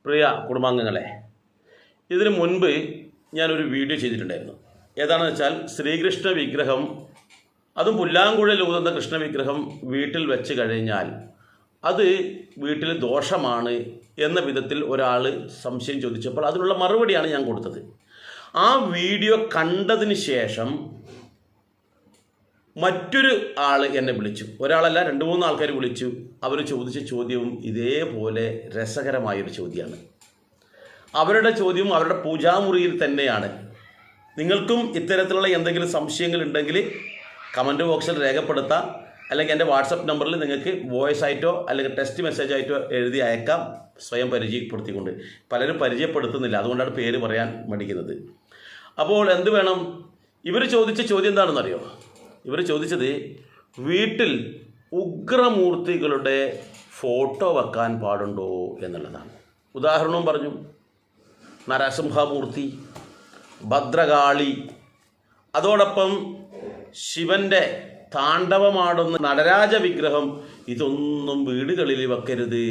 പ്രിയ കുടുംബാംഗങ്ങളെ, ഇതിനു മുൻപ് ഞാനൊരു വീഡിയോ ചെയ്തിട്ടുണ്ടായിരുന്നു. ഏതാണെന്ന് വെച്ചാൽ ശ്രീകൃഷ്ണ വിഗ്രഹം, അതും പുല്ലാങ്കുഴൽ ഊതുന്ന കൃഷ്ണ വിഗ്രഹം വീട്ടിൽ വെച്ച് കഴിഞ്ഞാൽ അത് വീട്ടിൽ ദോഷമാണ് എന്ന വിധത്തിൽ ഒരാൾ സംശയം ചോദിച്ചപ്പോൾ അതിനുള്ള മറുപടിയാണ് ഞാൻ കൊടുത്തത്. ആ വീഡിയോ കണ്ടതിന് ശേഷം മറ്റൊരു ആൾ എന്നെ വിളിച്ചു. ഒരാളല്ല, 2-3 ആൾക്കാർ വിളിച്ചു. അവർ ചോദിച്ച ചോദ്യവും ഇതേപോലെ രസകരമായൊരു ചോദ്യമാണ്. അവരുടെ ചോദ്യവും അവരുടെ പൂജാമുറിയിൽ തന്നെയാണ്. നിങ്ങൾക്കും ഇത്തരത്തിലുള്ള എന്തെങ്കിലും സംശയങ്ങൾ ഉണ്ടെങ്കിൽ കമൻറ്റ് ബോക്സിൽ രേഖപ്പെടുത്താം, അല്ലെങ്കിൽ എൻ്റെ വാട്സപ്പ് നമ്പറിൽ നിങ്ങൾക്ക് വോയിസ് ആയിട്ടോ അല്ലെങ്കിൽ ടെക്സ്റ്റ് മെസ്സേജ് ആയിട്ടോ എഴുതി അയക്കാം, സ്വയം പരിചയപ്പെടുത്തിക്കൊണ്ട്. പലരും പരിചയപ്പെടുത്തുന്നില്ല, അതുകൊണ്ടാണ് പേര് പറയാൻ മടിക്കുന്നത്. അപ്പോൾ എന്ത് വേണം? ഇവർ ചോദിച്ച ചോദ്യം എന്താണെന്നറിയോ? ഇവർ ചോദിച്ചത് വീട്ടിൽ ഉഗ്രമൂർത്തികളുടെ ഫോട്ടോ വെക്കാൻ പാടുണ്ടോ എന്നുള്ളതാണ്. ഉദാഹരണവും പറഞ്ഞു. നരസിംഹമൂർത്തി, ഭദ്രകാളി, അതോടൊപ്പം ശിവൻ്റെ താണ്ഡവമാടുന്ന നടരാജ വിഗ്രഹം, ഇതൊന്നും വീടുകളിൽ വെക്കരുത്.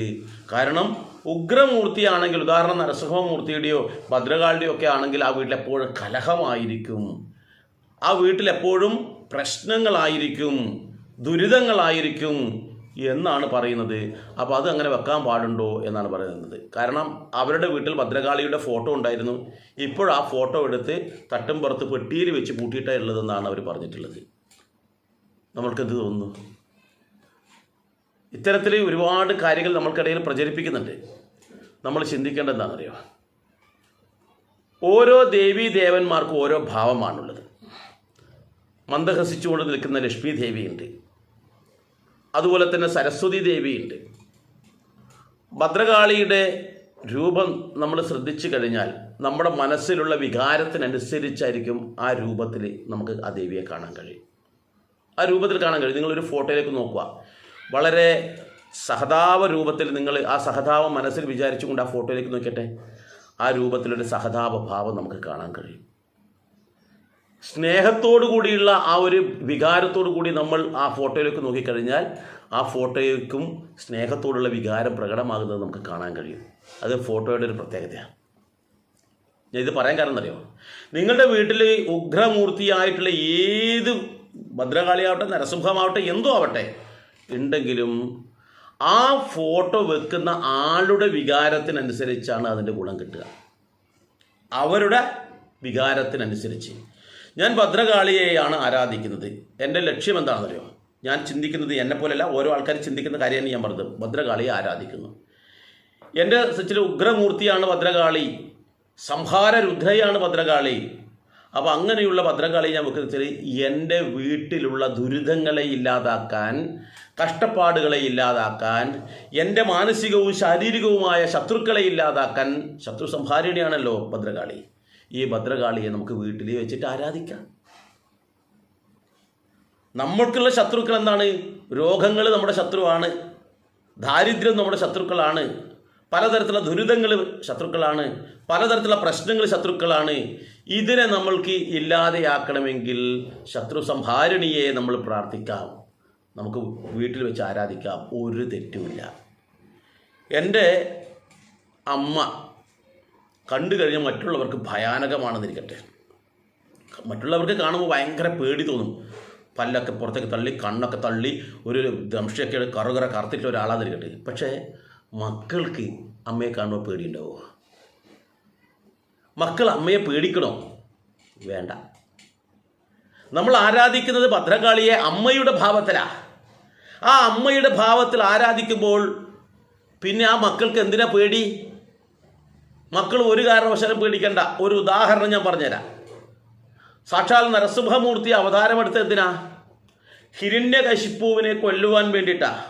കാരണം ഉഗ്രമൂർത്തിയാണെങ്കിൽ, ഉദാഹരണം നരസിംഹമൂർത്തിയുടെയോ ഭദ്രകാളിയുടെയോ ഒക്കെ ആണെങ്കിൽ ആ വീട്ടിലെപ്പോഴും കലഹമായിരിക്കും, ആ വീട്ടിലെപ്പോഴും പ്രശ്നങ്ങളായിരിക്കും, ദുരിതങ്ങളായിരിക്കും എന്നാണ് പറയുന്നത്. അപ്പോൾ അത് അങ്ങനെ വെക്കാൻ പാടുണ്ടോ എന്നാണ് പറയുന്നത്. കാരണം അവരുടെ വീട്ടിൽ ഭദ്രകാളിയുടെ ഫോട്ടോ ഉണ്ടായിരുന്നു. ഇപ്പോൾ ആ ഫോട്ടോ എടുത്ത് തട്ടും പുറത്ത് പെട്ടിയിൽ വെച്ച് പൂട്ടിയിട്ടാണ് ഉള്ളതെന്നാണ് അവർ പറഞ്ഞിട്ടുള്ളത്. നമ്മൾക്കെന്ത് തോന്നുന്നു? ഇത്തരത്തിൽ ഒരുപാട് കാര്യങ്ങൾ നമ്മൾക്കിടയിൽ പ്രചരിപ്പിക്കുന്നുണ്ട്. നമ്മൾ ചിന്തിക്കേണ്ടത് എന്താണെന്നറിയോ? ഓരോ ദേവീ ദേവന്മാർക്കും ഓരോ ഭാവമാണുള്ളത്. മന്ദഹസിച്ചുകൊണ്ട് നിൽക്കുന്ന ലക്ഷ്മി ദേവിയുണ്ട്, അതുപോലെ തന്നെ സരസ്വതി ദേവിയുണ്ട്. ഭദ്രകാളിയുടെ രൂപം നമ്മൾ ശ്രദ്ധിച്ചു കഴിഞ്ഞാൽ നമ്മുടെ മനസ്സിലുള്ള വികാരത്തിനനുസരിച്ചായിരിക്കും ആ രൂപത്തിൽ നമുക്ക് ആ ദേവിയെ കാണാൻ കഴിയും, ആ രൂപത്തിൽ കാണാൻ കഴിയും. നിങ്ങളൊരു ഫോട്ടോയിലേക്ക് നോക്കുക, വളരെ സഹതാപ രൂപത്തിൽ നിങ്ങൾ ആ സഹതാപം മനസ്സിൽ വിചാരിച്ചുകൊണ്ട് ആ ഫോട്ടോയിലേക്ക് നോക്കിയട്ടെ, ആ രൂപത്തിലൊരു സഹതാപ ഭാവം നമുക്ക് കാണാൻ കഴിയും. സ്നേഹത്തോടു കൂടിയുള്ള ആ ഒരു വികാരത്തോടു കൂടി നമ്മൾ ആ ഫോട്ടോയിലേക്ക് നോക്കിക്കഴിഞ്ഞാൽ ആ ഫോട്ടോയ്ക്കും സ്നേഹത്തോടുള്ള വികാരം പ്രകടമാകുന്നത് നമുക്ക് കാണാൻ കഴിയും. അത് ഫോട്ടോയുടെ ഒരു പ്രത്യേകതയാണ്. ഞാൻ ഇത് പറയാൻ കാരണം അറിയോ? നിങ്ങളുടെ വീട്ടിൽ ഉഗ്രമൂർത്തിയായിട്ടുള്ള ഏത് ഭദ്രകാളിയാവട്ടെ നരസിംഹമാവട്ടെ എന്തോ ആവട്ടെ ഉണ്ടെങ്കിലും ആ ഫോട്ടോ വെക്കുന്ന ആളുടെ വികാരത്തിനനുസരിച്ചാണ് അതിൻ്റെ ഗുണം കിട്ടുക, അവരുടെ വികാരത്തിനനുസരിച്ച്. ഞാൻ ഭദ്രകാളിയെയാണ് ആരാധിക്കുന്നത്. എൻ്റെ ലക്ഷ്യം എന്താണെന്നറിയോ? ഞാൻ ചിന്തിക്കുന്നത് എന്നെപ്പോലെയല്ല, ഓരോ ആൾക്കാർ ചിന്തിക്കുന്ന കാര്യമാണ് ഞാൻ പറഞ്ഞത്. ഭദ്രകാളിയെ ആരാധിക്കുന്നു. എൻ്റെ ചില ഉഗ്രമൂർത്തിയാണ് ഭദ്രകാളി, സംഹാര രുദ്രയാണ് ഭദ്രകാളി. അപ്പോൾ അങ്ങനെയുള്ള ഭദ്രകാളി ഞാൻ വെക്കുന്നത് എൻ്റെ വീട്ടിലുള്ള ദുരിതങ്ങളെ ഇല്ലാതാക്കാൻ, കഷ്ടപ്പാടുകളെ ഇല്ലാതാക്കാൻ, എൻ്റെ മാനസികവും ശാരീരികവുമായ ശത്രുക്കളെ ഇല്ലാതാക്കാൻ. ശത്രു സംഹാരിണിയാണല്ലോ ഭദ്രകാളി. ഈ ഭദ്രകാളിയെ നമുക്ക് വീട്ടിൽ വെച്ചിട്ട് ആരാധിക്കാം. നമ്മൾക്കുള്ള ശത്രുക്കൾ എന്താണ്? രോഗങ്ങൾ നമ്മുടെ ശത്രുവാണ്, ദാരിദ്ര്യം നമ്മുടെ ശത്രുക്കളാണ്, പലതരത്തിലുള്ള ദുരിതങ്ങൾ ശത്രുക്കളാണ്, പലതരത്തിലുള്ള പ്രശ്നങ്ങൾ ശത്രുക്കളാണ്. ഇതിനെ നമ്മൾക്ക് ഇല്ലാതെയാക്കണമെങ്കിൽ ശത്രു സംഹാരിണിയെ നമ്മൾ പ്രാർത്ഥിക്കാം, നമുക്ക് വീട്ടിൽ വെച്ച് ആരാധിക്കാം, ഒരു തെറ്റുമില്ല. എൻ്റെ അമ്മ കണ്ടു കഴിഞ്ഞാൽ മറ്റുള്ളവർക്ക് ഭയാനകമാണെന്നിരിക്കട്ടെ, മറ്റുള്ളവർക്ക് കാണുമ്പോൾ ഭയങ്കര പേടി തോന്നും. പല്ലൊക്കെ പുറത്തേക്ക് തള്ളി, കണ്ണൊക്കെ തള്ളി, ഒരു ദംഷയൊക്കെ കറുകറ കറുത്തിട്ടുള്ള ഒരാളാന്നിരിക്കട്ടെ. പക്ഷേ മക്കൾക്ക് അമ്മയെ കാണുമ്പോൾ പേടിയുണ്ടാവുമോ? മക്കൾ അമ്മയെ പേടിക്കണോ? വേണ്ട. നമ്മൾ ആരാധിക്കുന്നത് ഭദ്രകാളിയെ അമ്മയുടെ ഭാവത്തിലാണ്. ആ അമ്മയുടെ ഭാവത്തിൽ ആരാധിക്കുമ്പോൾ പിന്നെ ആ മക്കൾക്ക് എന്തിനാ പേടി? മക്കൾ ഒരു കാരണവശാലും പേടിക്കണ്ട. ഒരു ഉദാഹരണം ഞാൻ പറഞ്ഞുതരാം. സാക്ഷാൽ നരസിംഹമൂർത്തി അവതാരമെടുത്ത് എന്തിനാ? ഹിരണ്യകശിപ്പുവിനെ കൊല്ലുവാൻ വേണ്ടിയിട്ടാണ്.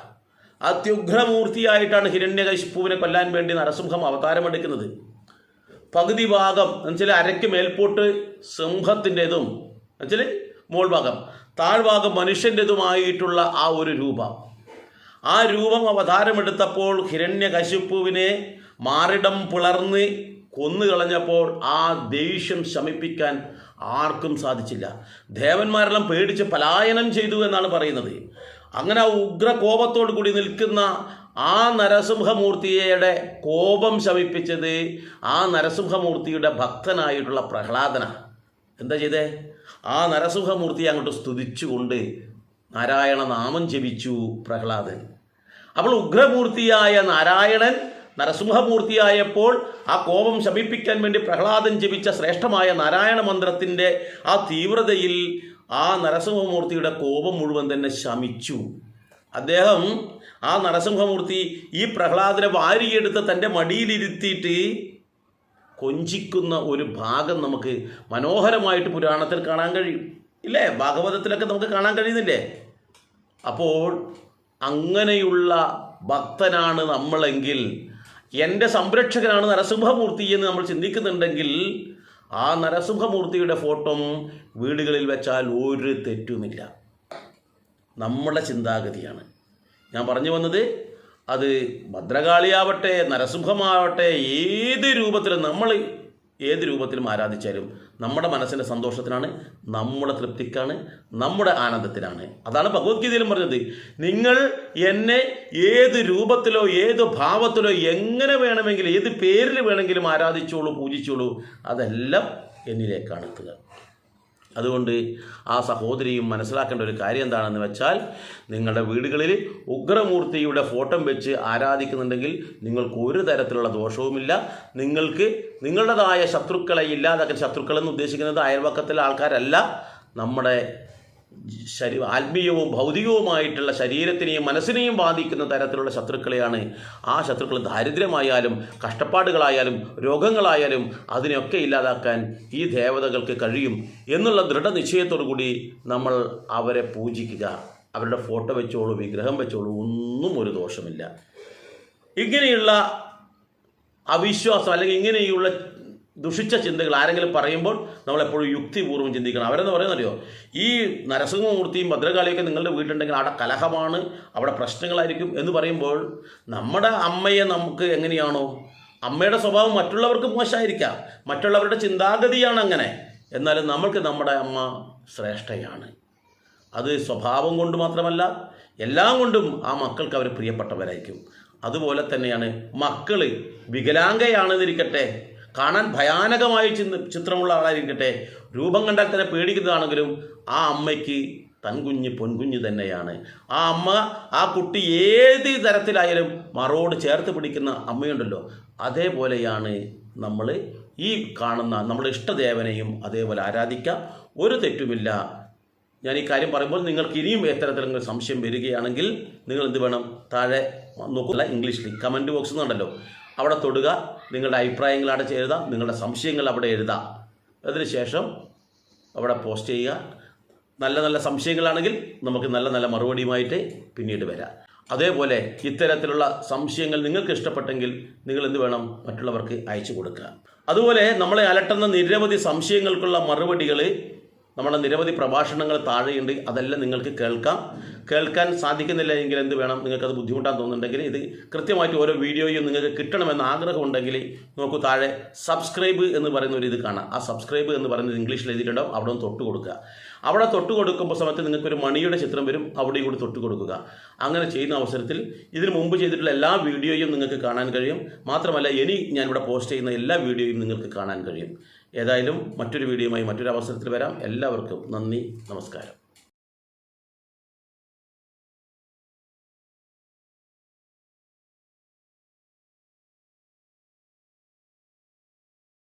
അത്യുഗ്രമൂർത്തിയായിട്ടാണ് ഹിരണ്യകശിപ്പുവിനെ കൊല്ലാൻ വേണ്ടി നരസിംഹം അവതാരമെടുക്കുന്നത്. പകുതി ഭാഗം എന്നുവെച്ചാൽ അരയ്ക്ക് മേൽപോട്ട് സിംഹത്തിൻ്റെതും എന്നുവെച്ചാൽ മോൾ ഭാഗം, താഴ്ഭാഗം മനുഷ്യൻ്റെതുമായിട്ടുള്ള ആ ഒരു രൂപം. ആ രൂപം അവതാരമെടുത്തപ്പോൾ ഹിരണ്യകശിപ്പുവിനെ മാറിടം പിളർന്ന് കൊന്നുകളഞ്ഞപ്പോൾ ആ ദേഷ്യം ശമിപ്പിക്കാൻ ആർക്കും സാധിച്ചില്ല. ദേവന്മാരെല്ലാം പേടിച്ച് പലായനം ചെയ്തു എന്നാണ് പറയുന്നത്. അങ്ങനെ ആ ഉഗ്ര കോപത്തോടു കൂടി നിൽക്കുന്ന ആ നരസിംഹമൂർത്തിയുടെ കോപം ശമിപ്പിച്ചത് ആ നരസിംഹമൂർത്തിയുടെ ഭക്തനായിട്ടുള്ള പ്രഹ്ലാദന. എന്താ ചെയ്തേ? ആ നരസിംഹമൂർത്തിയെ അങ്ങോട്ട് സ്തുതിച്ചുകൊണ്ട് നാരായണ നാമം ജപിച്ചു പ്രഹ്ലാദൻ. അപ്പോൾ ഉഗ്രമൂർത്തിയായ നാരായണൻ നരസിംഹമൂർത്തിയായപ്പോൾ ആ കോപം ശമിപ്പിക്കാൻ വേണ്ടി പ്രഹ്ലാദൻ ജപിച്ച ശ്രേഷ്ഠമായ നാരായണ മന്ത്രത്തിൻ്റെ ആ തീവ്രതയിൽ ആ നരസിംഹമൂർത്തിയുടെ കോപം മുഴുവൻ തന്നെ ശമിച്ചു. അദ്ദേഹം ആ നരസിംഹമൂർത്തി ഈ പ്രഹ്ലാദനെ വാരിയെടുത്ത് തൻ്റെ മടിയിലിരുത്തിയിട്ട് കൊഞ്ചിക്കുന്ന ഒരു ഭാഗം നമുക്ക് മനോഹരമായിട്ട് പുരാണത്തിൽ കാണാൻ കഴിയും, ഇല്ലേ? ഭാഗവതത്തിലൊക്കെ നമുക്ക് കാണാൻ കഴിയുന്നില്ലേ? അപ്പോൾ അങ്ങനെയുള്ള ഭക്തനാണ് നമ്മളെങ്കിൽ, എൻ്റെ സംരക്ഷകനാണ് നരസിംഹമൂർത്തി എന്ന് നമ്മൾ ചിന്തിക്കുന്നുണ്ടെങ്കിൽ, ആ നരസിംഹമൂർത്തിയുടെ ഫോട്ടോ വീടുകളിൽ വെച്ചാൽ ഒരു തെറ്റുമില്ല. നമ്മുടെ ചിന്താഗതിയാണ് ഞാൻ പറഞ്ഞു വന്നത്. അത് ഭദ്രകാളിയാവട്ടെ, നരസിംഹമാവട്ടെ, ഏത് രൂപത്തിലും ആരാധിച്ചാലും നമ്മുടെ മനസ്സിൻ്റെ സന്തോഷത്തിനാണ്, നമ്മുടെ തൃപ്തിക്കാണ്, നമ്മുടെ ആനന്ദത്തിനാണ്. അതാണ് ഭഗവത്ഗീതയിലും പറഞ്ഞത്. നിങ്ങൾ എന്നെ ഏത് രൂപത്തിലോ ഏത് ഭാവത്തിലോ എങ്ങനെ വേണമെങ്കിലും ഏത് പേരിൽ വേണമെങ്കിലും ആരാധിച്ചോളൂ, പൂജിച്ചോളൂ, അതെല്ലാം എന്നിലേക്കാണ് എത്തുക. അതുകൊണ്ട് ആ സഹോദരിയും മനസ്സിലാക്കേണ്ട ഒരു കാര്യം എന്താണെന്ന് വെച്ചാൽ, നിങ്ങളുടെ വീടുകളിൽ ഉഗ്രമൂർത്തിയുടെ ഫോട്ടോ വെച്ച് ആരാധിക്കുന്നുണ്ടെങ്കിൽ നിങ്ങൾക്ക് ഒരു തരത്തിലുള്ള ദോഷവുമില്ല. നിങ്ങൾക്ക് നിങ്ങളുടേതായ ശത്രുക്കളെ ഇല്ലാതാക്കാൻ, ശത്രുക്കളെന്ന് ഉദ്ദേശിക്കുന്നത് അയൽവക്കത്തിലെ ആൾക്കാരല്ല, നമ്മുടെ ആത്മീയവും ഭൗതികവുമായിട്ടുള്ള ശരീരത്തിനെയും മനസ്സിനെയും ബാധിക്കുന്ന തരത്തിലുള്ള ശത്രുക്കളെയാണ്. ആ ശത്രുക്കൾ ദാരിദ്ര്യമായാലും കഷ്ടപ്പാടുകളായാലും രോഗങ്ങളായാലും അതിനെയൊക്കെ ഇല്ലാതാക്കാൻ ഈ ദേവതകൾക്ക് കഴിയും എന്നുള്ള ദൃഢനിശ്ചയത്തോടു കൂടി നമ്മൾ അവരെ പൂജിക്കുക. അവരുടെ ഫോട്ടോ വെച്ചോളൂ, വിഗ്രഹം വെച്ചോളൂ, ഒന്നും ഒരു ദോഷമില്ല. ഇങ്ങനെയുള്ള അവിശ്വാസം അല്ലെങ്കിൽ ഇങ്ങനെയുള്ള ദുഷിച്ച ചിന്തകൾ ആരെങ്കിലും പറയുമ്പോൾ നമ്മളെപ്പോഴും യുക്തിപൂർവ്വം ചിന്തിക്കണം. അവരെന്ന് പറയുന്നറിയോ, ഈ നരസിംഹമൂർത്തിയും ഭദ്രകാളിയൊക്കെ നിങ്ങളുടെ വീട്ടിലുണ്ടെങ്കിൽ അവിടെ കലഹമാണ്, അവിടെ പ്രശ്നങ്ങളായിരിക്കും എന്ന് പറയുമ്പോൾ, നമ്മുടെ അമ്മയെ നമുക്ക് എങ്ങനെയാണോ, അമ്മയുടെ സ്വഭാവം മറ്റുള്ളവർക്ക് മോശമായിരിക്കാം, മറ്റുള്ളവരുടെ ചിന്താഗതിയാണ് അങ്ങനെ, എന്നാലും നമ്മൾക്ക് നമ്മുടെ അമ്മ ശ്രേഷ്ഠയാണ്. അത് സ്വഭാവം കൊണ്ട് മാത്രമല്ല, എല്ലാം കൊണ്ടും ആ മക്കൾക്ക് അവർ പ്രിയപ്പെട്ടവരായിരിക്കും. അതുപോലെ തന്നെയാണ് മക്കൾ വികലാംഗയാണെന്നിരിക്കട്ടെ, കാണാൻ ഭയാനകമായ ചിത്രമുള്ള ആളായിരിക്കട്ടെ, രൂപം കണ്ടാൽ തന്നെ പേടിക്കുന്നതാണെങ്കിലും ആ അമ്മയ്ക്ക് തൻകുഞ്ഞ് പൊൻകുഞ്ഞ് തന്നെയാണ്. ആ അമ്മ ആ കുട്ടി ഏത് തരത്തിലായാലും മറോട് ചേർത്ത് പിടിക്കുന്ന അമ്മയുണ്ടല്ലോ, അതേപോലെയാണ് നമ്മൾ ഈ കാണുന്ന നമ്മുടെ ഇഷ്ടദേവനെയും അതേപോലെ ആരാധിക്കാം. ഒരു തെറ്റുമില്ല. ഞാൻ ഈ കാര്യം പറയുമ്പോൾ നിങ്ങൾക്ക് ഇനിയും എത്തരത്തിലെങ്കിലും സംശയം വരികയാണെങ്കിൽ നിങ്ങൾ എന്ത് വേണം, താഴെ നോക്കുക, ഇംഗ്ലീഷിൽ കമൻറ്റ് ബോക്സ് എന്നുണ്ടല്ലോ, അവിടെ തൊടുക, നിങ്ങളുടെ അഭിപ്രായങ്ങൾ അവിടെ എഴുതാം, നിങ്ങളുടെ സംശയങ്ങൾ അവിടെ എഴുതാം. അതിനുശേഷം അവിടെ പോസ്റ്റ് ചെയ്യുക. നല്ല നല്ല സംശയങ്ങളാണെങ്കിൽ നമുക്ക് നല്ല നല്ല മറുപടിയുമായിട്ട് പിന്നീട് വരാം. അതേപോലെ ഇത്തരത്തിലുള്ള സംശയങ്ങൾ നിങ്ങൾക്ക് ഇഷ്ടപ്പെട്ടെങ്കിൽ നിങ്ങൾ എന്ത് വേണം, മറ്റുള്ളവർക്ക് അയച്ചു കൊടുക്കുക. അതുപോലെ നമ്മളെ അലട്ടുന്ന നിരവധി സംശയങ്ങൾക്കുള്ള മറുപടികൾ നമ്മുടെ നിരവധി പ്രഭാഷണങ്ങൾ താഴെയുണ്ട്. അതെല്ലാം നിങ്ങൾക്ക് കേൾക്കാൻ സാധിക്കുന്നില്ല എങ്കിൽ എന്ത് വേണം, നിങ്ങൾക്കത് ബുദ്ധിമുട്ടാൻ തോന്നുന്നുണ്ടെങ്കിൽ ഇത് കൃത്യമായിട്ട് ഓരോ വീഡിയോയും നിങ്ങൾക്ക് കിട്ടണമെന്ന് ആഗ്രഹമുണ്ടെങ്കിൽ നോക്കൂ, താഴെ സബ്സ്ക്രൈബ് എന്ന് പറയുന്ന ഒരു ഇത് കാണാം. ആ സബ്സ്ക്രൈബ് എന്ന് പറയുന്നത് ഇംഗ്ലീഷിൽ എഴുതിയിട്ടുണ്ടാവും, അവിടെ ഒന്ന് തൊട്ട് കൊടുക്കുക. അവിടെ തൊട്ട് കൊടുക്കുമ്പോൾ സമയത്ത് നിങ്ങൾക്കൊരു മണിയുടെ ചിത്രം വരും, അവിടെയും കൂടി തൊട്ട് കൊടുക്കുക. അങ്ങനെ ചെയ്യുന്ന അവസരത്തിൽ ഇതിനു മുമ്പ് ചെയ്തിട്ടുള്ള എല്ലാ വീഡിയോയും നിങ്ങൾക്ക് കാണാൻ കഴിയും. മാത്രമല്ല ഇനി ഞാനിവിടെ പോസ്റ്റ് ചെയ്യുന്ന എല്ലാ വീഡിയോയും നിങ്ങൾക്ക് കാണാൻ കഴിയും. ഏതായാലും മറ്റൊരു വീഡിയോയുമായി മറ്റൊരു അവസരത്തിൽ വരാം. എല്ലാവർക്കും നന്ദി, നമസ്കാരം.